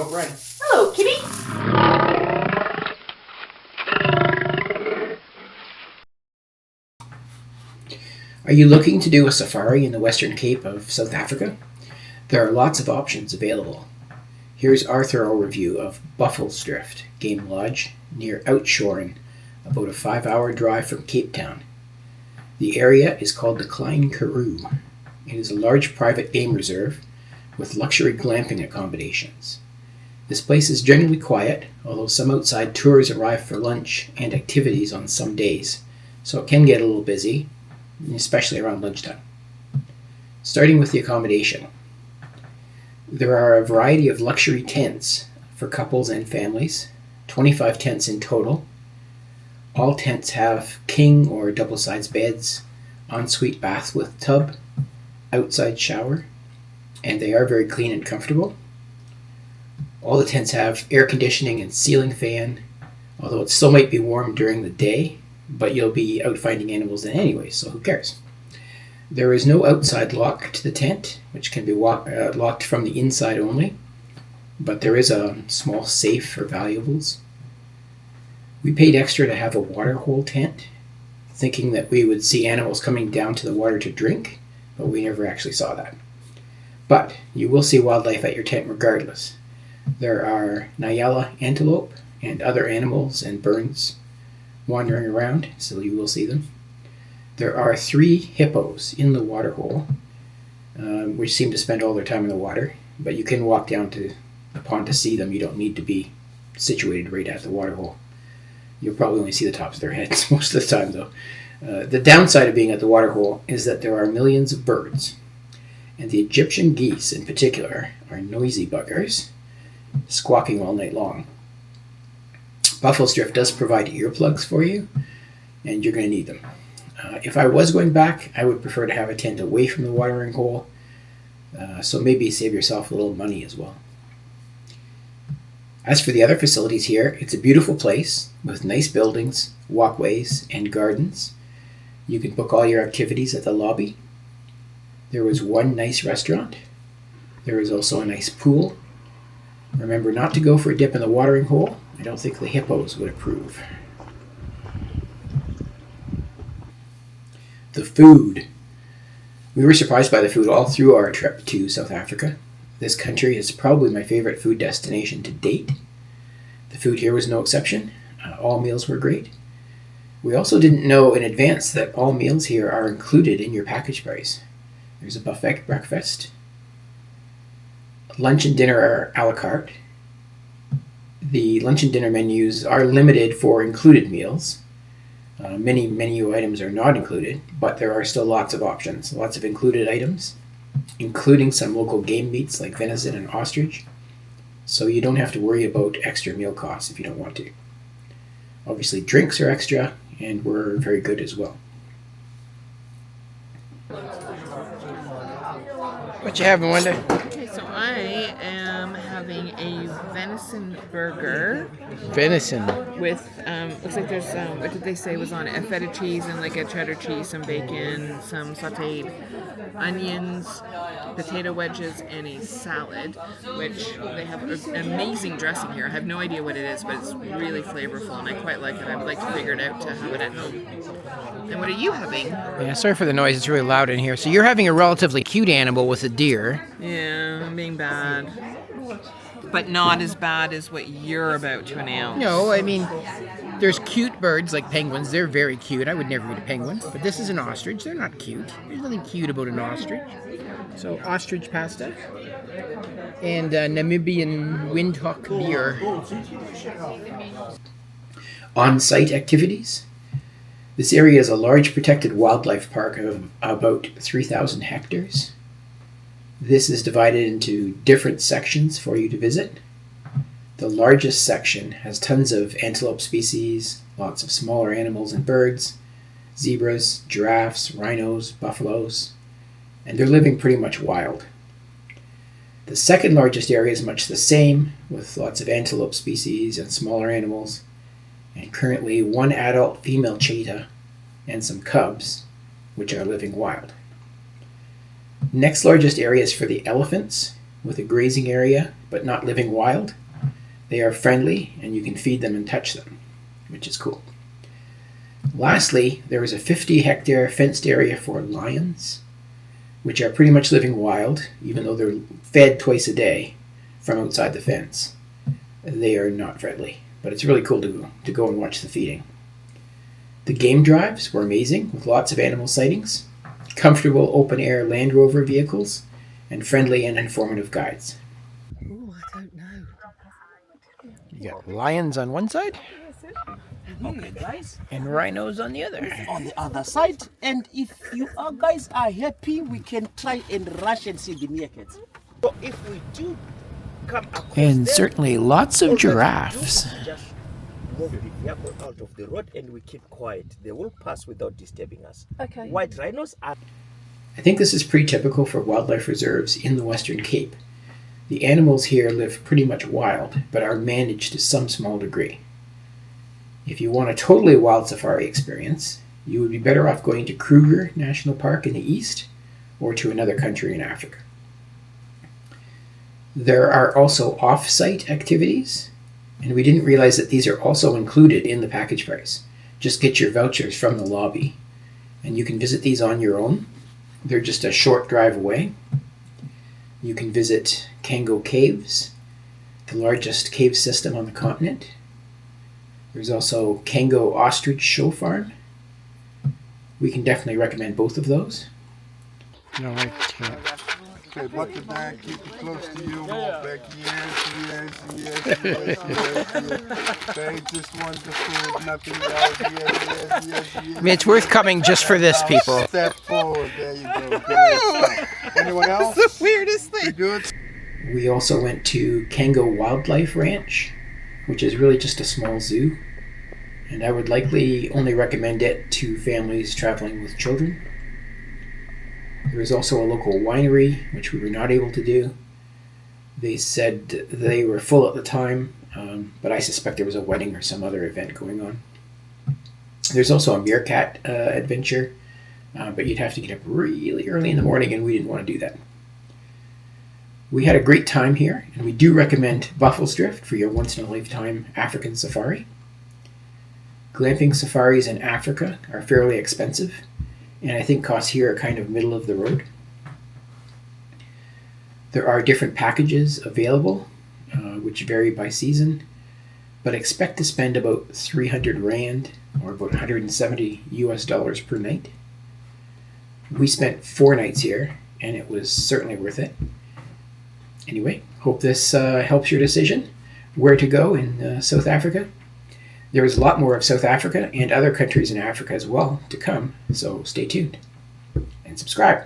don't run. Hello, kitty. Are you looking to do a safari in the Western Cape of South Africa? There are lots of options available. Here's our thorough review of Buffelsdrift Game Lodge near Oudtshoorn, about a 5-hour drive from Cape Town. The area is called the Klein Karoo. It is a large private game reserve with luxury glamping accommodations. This place is generally quiet, although some outside tours arrive for lunch and activities on some days, so it can get a little busy, especially around lunchtime. Starting with the accommodation. There are a variety of luxury tents for couples and families, 25 tents in total. All tents have king or double-sized beds, ensuite bath with tub, outside shower, and they are very clean and comfortable. All the tents have air conditioning and ceiling fan, although it still might be warm during the day, but you'll be out finding animals then anyway, so who cares? There is no outside lock to the tent, which can be locked from the inside only, but there is a small safe for valuables. We paid extra to have a water hole tent, thinking that we would see animals coming down to the water to drink, but we never actually saw that. But you will see wildlife at your tent regardless. There are Nyala antelope and other animals and birds wandering around, so you will see them. There are 3 hippos in the water hole, which seem to spend all their time in the water, but you can walk down to the pond to see them. You don't need to be situated right at the water hole. You'll probably only see the tops of their heads most of the time, though. The downside of being at the water hole is that there are millions of birds, and the Egyptian geese in particular are noisy buggers, squawking all night long. Buffelsdrift does provide earplugs for you, and you're going to need them. If I was going back, I would prefer to have a tent away from the watering hole, so maybe save yourself a little money as well. As for the other facilities here, it's a beautiful place with nice buildings, walkways, and gardens. You can book all your activities at the lobby. There was one nice restaurant. There is also a nice pool. Remember not to go for a dip in the watering hole. I don't think the hippos would approve. The food. We were surprised by the food all through our trip to South Africa. This country is probably my favorite food destination to date. The food here was no exception. All meals were great. We also didn't know in advance that all meals here are included in your package price. There's a buffet breakfast. Lunch and dinner are a la carte. The lunch and dinner menus are limited for included meals. Many menu items are not included, but there are still lots of options, lots of included items, including some local game meats like venison and ostrich, so you don't have to worry about extra meal costs if you don't want to. Obviously, drinks are extra and were very good as well. What you having, Wanda? Okay, so I am having a venison burger. Venison. With, looks like there's, what did they say was on it? A feta cheese and like a cheddar cheese, some bacon, some sauteed onions, potato wedges, and a salad, which they have an amazing dressing here. I have no idea what it is, but it's really flavorful, and I quite like it. I would like to figure it out to have it at home. And what are you having? Yeah, sorry for the noise. It's really loud in here. So you're having a relatively cute animal with a deer. Yeah, I'm being bad. But not as bad as what you're about to announce. No, I mean, there's cute birds like penguins. They're very cute. I would never eat a penguin. But this is an ostrich. They're not cute. There's nothing cute about an ostrich. So ostrich pasta and Namibian windhoek beer. On-site activities. This area is a large protected wildlife park of about 3,000 hectares. This is divided into different sections for you to visit. The largest section has tons of antelope species, lots of smaller animals and birds, zebras, giraffes, rhinos, buffaloes, and they're living pretty much wild. The second largest area is much the same, with lots of antelope species and smaller animals, and currently one adult female cheetah and some cubs, which are living wild. Next largest area is for the elephants. with a grazing area but not living wild. They are friendly and you can feed them and touch them, which is cool. Lastly, there is a 50-hectare fenced area for lions, which are pretty much living wild, even though they're fed twice a day from outside the fence. They are not friendly, but it's really cool to go and watch the feeding. The game drives were amazing, with lots of animal sightings, comfortable open-air Land Rover vehicles, and friendly and informative guides. Oh, I don't know. You got lions on one side, Okay, guys, and rhinos on the other. on the other side, and if you guys are happy, we can try and rush and see the meerkats. So if we do come across And them, certainly lots of all that we do giraffes. is just move the vehicle out of the road and we keep quiet. They will pass without disturbing us. Okay. White rhinos are... I think this is pretty typical for wildlife reserves in the Western Cape. The animals here live pretty much wild, but are managed to some small degree. If you want a totally wild safari experience, you would be better off going to Kruger National Park in the east or to another country in Africa. There are also off-site activities, and we didn't realize that these are also included in the package price. Just get your vouchers from the lobby, and you can visit these on your own. They're just a short drive away. You can visit Kango Caves, the largest cave system on the continent. There's also Kango Ostrich Show Farm. We can definitely recommend both of those. No, I can't. Okay, buck it back, keep it close to you, walk back, yes. They just want the food, nothing else, yes. I mean, it's worth coming just for this, people. Step forward, there you go. Good. Anyone else? That's the weirdest You thing. good? We also went to Kango Wildlife Ranch, which is really just a small zoo. And I would likely only recommend it to families traveling with children. There was also a local winery, which we were not able to do. They said they were full at the time, but I suspect there was a wedding or some other event going on. There's also a meerkat adventure, but you'd have to get up really early in the morning, and we didn't want to do that. We had a great time here, and we do recommend Buffelsdrift for your once-in-a-lifetime African safari. Glamping safaris in Africa are fairly expensive, and I think costs here are kind of middle of the road. There are different packages available, which vary by season, but expect to spend about 300 Rand, or about $170 per night. We spent 4 nights here, and it was certainly worth it. Anyway, hope this helps your decision where to go in South Africa. There is a lot more of South Africa and other countries in Africa as well to come, so stay tuned and subscribe.